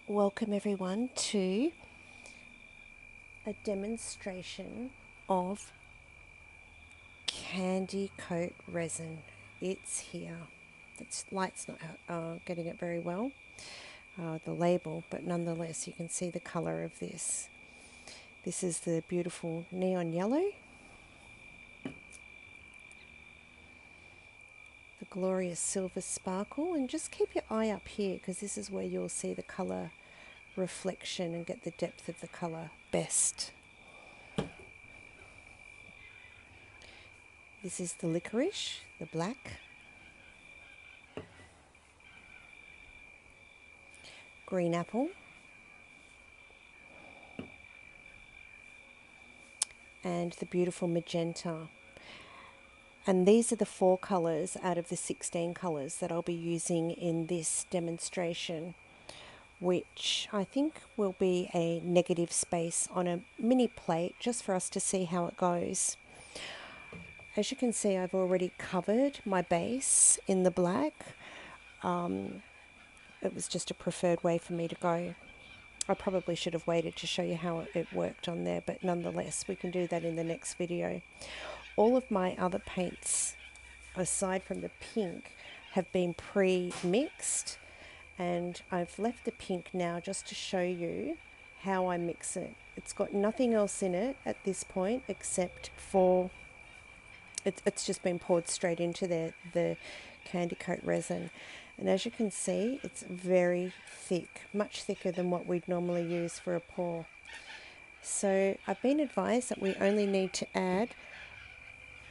Welcome everyone to a demonstration of Candy Coat Resin. It's here. The light's not getting it very well, the label, but nonetheless you can see the colour of this. This is the beautiful neon yellow, the glorious silver sparkle, and just keep your eye up here because this is where you'll see the colour reflection and get the depth of the colour best. This is the licorice, the black, green apple, and the beautiful magenta. And these are the 4 colours out of the 16 colours that I'll be using in this demonstration, which I think will be a negative space on a mini plate just for us to see how it goes. As you can see, I've already covered my base in the black. It was just a preferred way for me to go. I probably should have waited to show you how it worked on there, but nonetheless, we can do that in the next video. All of my other paints, aside from the pink, have been pre-mixed, and I've left the pink now just to show you how I mix it. It's got nothing else in it at this point except for it's just been poured straight into the Candy Coat resin. And as you can see, it's very thick, much thicker than what we'd normally use for a pour. So I've been advised that we only need to add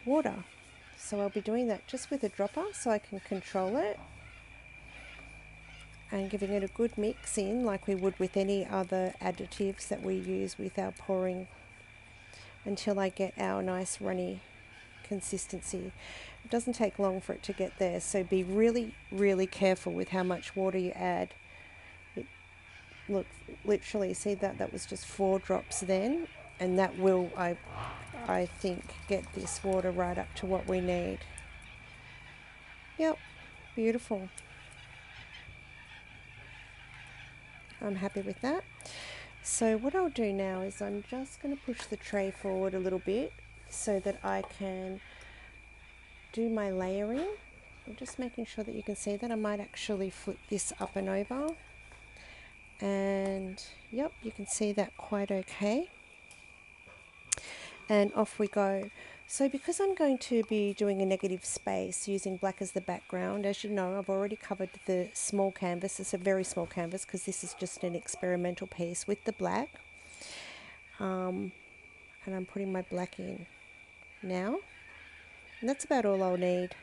water. So I'll be doing that just with a dropper so I can control it and giving it a good mix in like we would with any other additives that we use with our pouring until I get our nice runny consistency. It doesn't take long for it to get there, so be really careful with how much water you add. Look, literally, see that was just 4 drops then, and that will, I think, get this water right up to what we need. Yep, beautiful. I'm happy with that. So what I'll do now is I'm just going to push the tray forward a little bit so that I can do my layering. I'm just making sure that you can see that. I might actually flip this up and over. And yep, you can see that quite okay. And off we go. So because I'm going to be doing a negative space using black as the background, as you know, I've already covered the small canvas. It's a very small canvas because this is just an experimental piece with the black. And I'm putting my black in now. And that's about all I'll need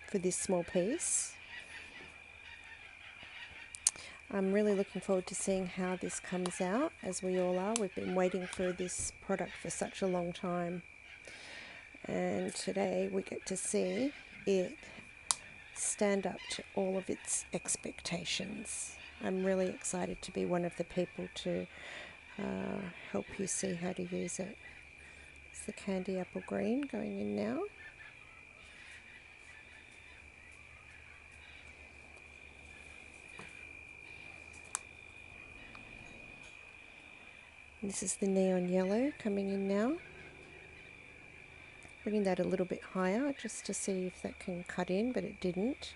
for this small piece. I'm really looking forward to seeing how this comes out, as we all are. We've been waiting for this product for such a long time. And today we get to see it stand up to all of its expectations. I'm really excited to be one of the people to help you see how to use it. It's the candy apple green going in now. This is the neon yellow coming in now. Bringing that a little bit higher just to see if that can cut in, but it didn't.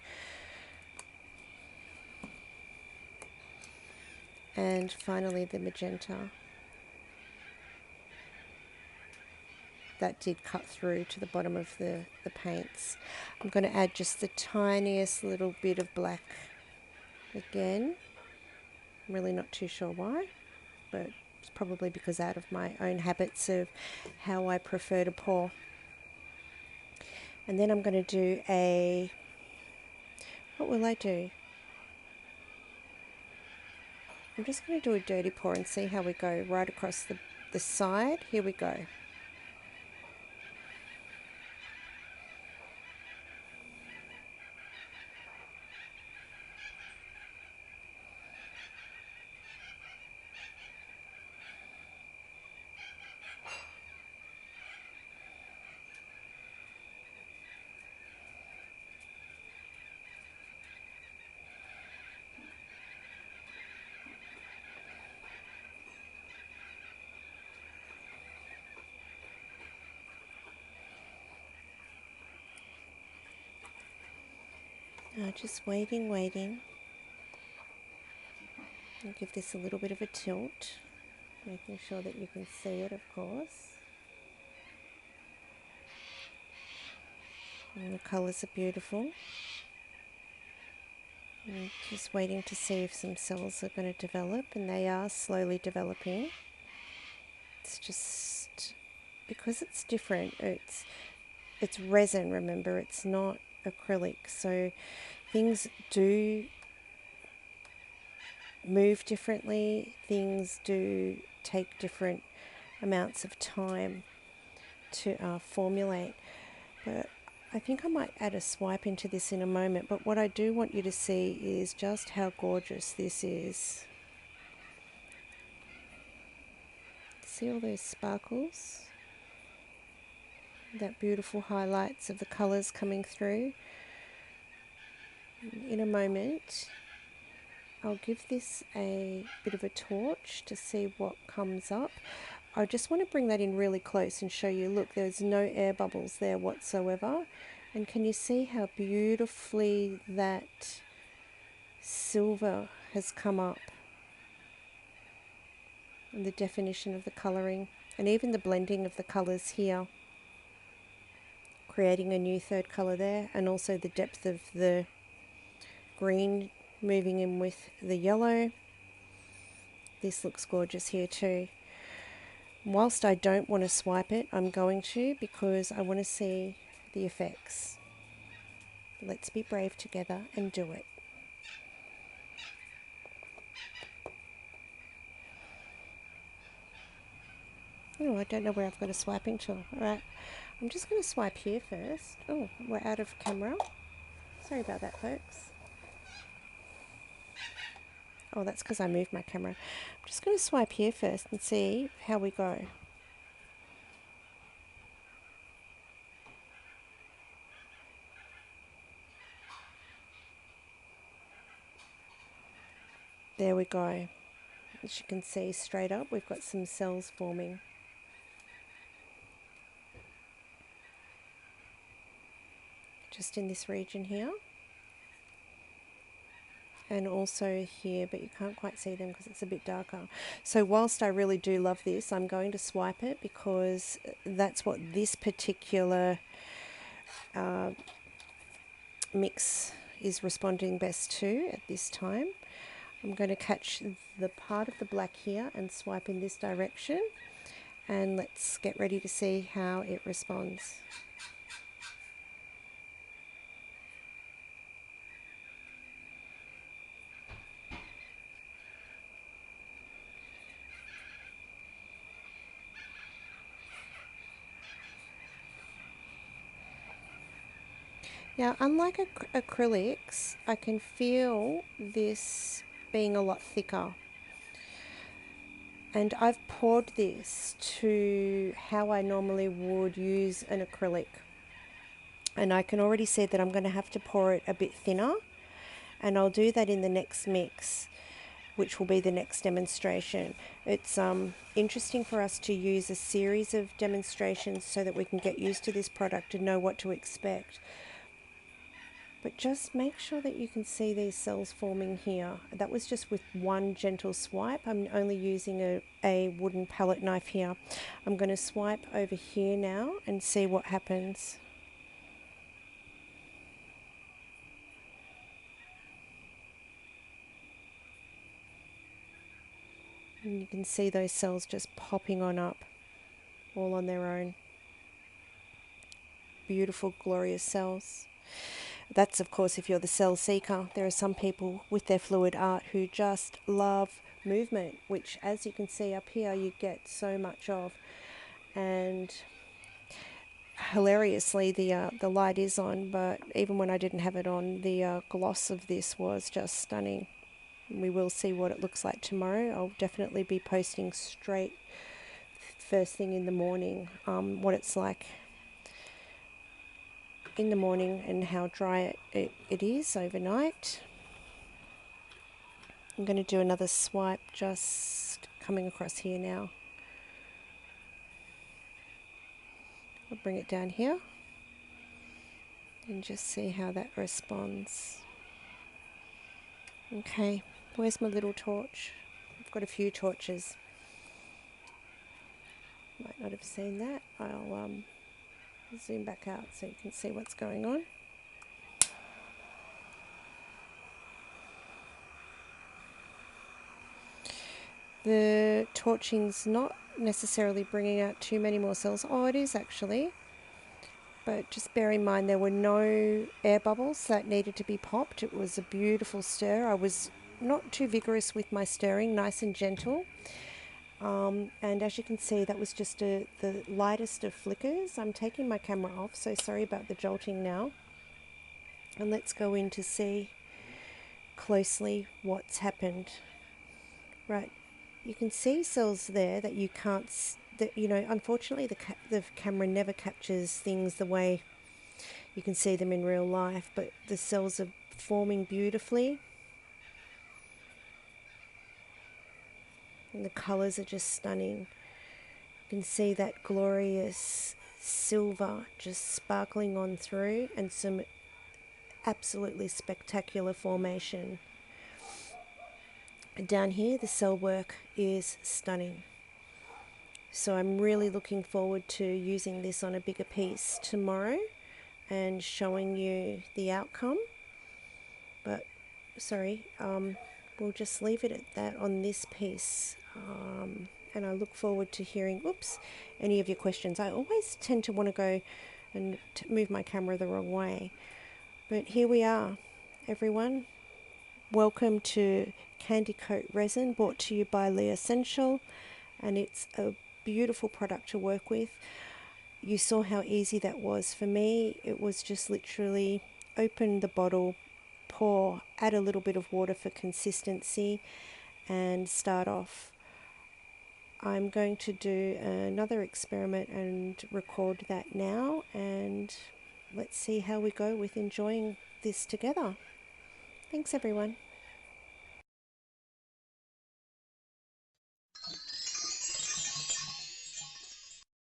And finally the magenta. That did cut through to the bottom of the paints. I'm going to add just the tiniest little bit of black again. I'm really not too sure why, but it's probably because out of my own habits of how I prefer to pour. And then I'm going to do what will I do? I'm just going to do a dirty pour and see how we go right across the side. Here we go. Just waiting. I'll give this a little bit of a tilt, making sure that you can see it, of course. And the colours are beautiful. I'm just waiting to see if some cells are going to develop, and they are slowly developing. It's just because it's different. It's resin, remember, it's not acrylic, so things do move differently, things do take different amounts of time to formulate. But I think I might add a swipe into this in a moment, but what I do want you to see is just how gorgeous this is. See all those sparkles? That beautiful highlights of the colours coming through. In a moment, I'll give this a bit of a torch to see what comes up. I just want to bring that in really close and show you, look, there's no air bubbles there whatsoever. And can you see how beautifully that silver has come up? And the definition of the colouring, and even the blending of the colours here, creating a new third colour there, and also the depth of the green moving in with the yellow. This looks gorgeous here too. Whilst I don't want to swipe it, I'm going to, because I want to see the effects. Let's be brave together and do it. Oh, I don't know where I've got a swiping tool. Alright, I'm just going to swipe here first. Oh, we're out of camera. Sorry about that, folks. Oh, that's because I moved my camera. I'm just going to swipe here first and see how we go. There we go. As you can see straight up, we've got some cells forming. Just in this region here. And also here, but you can't quite see them because it's a bit darker. So whilst I really do love this, I'm going to swipe it because that's what this particular mix is responding best to at this time. I'm going to catch the part of the black here and swipe in this direction, and let's get ready to see how it responds. Now, unlike acrylics, I can feel this being a lot thicker. And I've poured this to how I normally would use an acrylic. And I can already see that I'm going to have to pour it a bit thinner. And I'll do that in the next mix, which will be the next demonstration. It's interesting for us to use a series of demonstrations so that we can get used to this product and know what to expect. But just make sure that you can see these cells forming here. That was just with one gentle swipe. I'm only using a wooden palette knife here. I'm going to swipe over here now and see what happens. And you can see those cells just popping on up, all on their own. Beautiful, glorious cells. That's, of course, if you're the cell seeker. There are some people with their fluid art who just love movement, which, as you can see up here, you get so much of. And hilariously, the light is on, but even when I didn't have it on, the gloss of this was just stunning. We will see what it looks like tomorrow. I'll definitely be posting straight first thing in the morning what it's like in the morning and how dry it is overnight. I'm going to do another swipe just coming across here now. I'll bring it down here and just see how that responds. Okay, where's my little torch? I've got a few torches. Might not have seen that. I'll zoom back out so you can see what's going on. The torching's not necessarily bringing out too many more cells. Oh, it is actually. But just bear in mind there were no air bubbles that needed to be popped. It was a beautiful stir. I was not too vigorous with my stirring, nice and gentle. And as you can see, that was just the lightest of flickers. I'm taking my camera off, so sorry about the jolting now. And let's go in to see closely what's happened. Right, you can see cells there that you can't, that, you know, unfortunately the camera never captures things the way you can see them in real life, but the cells are forming beautifully. And the colours are just stunning. You can see that glorious silver just sparkling on through, and some absolutely spectacular formation. Down here, the cell work is stunning. So I'm really looking forward to using this on a bigger piece tomorrow and showing you the outcome. But sorry, we'll just leave it at that on this piece. And I look forward to hearing, any of your questions. I always tend to want to go and move my camera the wrong way. But here we are, everyone. Welcome to Candy Coat Resin, brought to you by Lee Essential. And it's a beautiful product to work with. You saw how easy that was for me. It was just literally open the bottle, pour, add a little bit of water for consistency, and start off. I'm going to do another experiment and record that now, and let's see how we go with enjoying this together. Thanks everyone.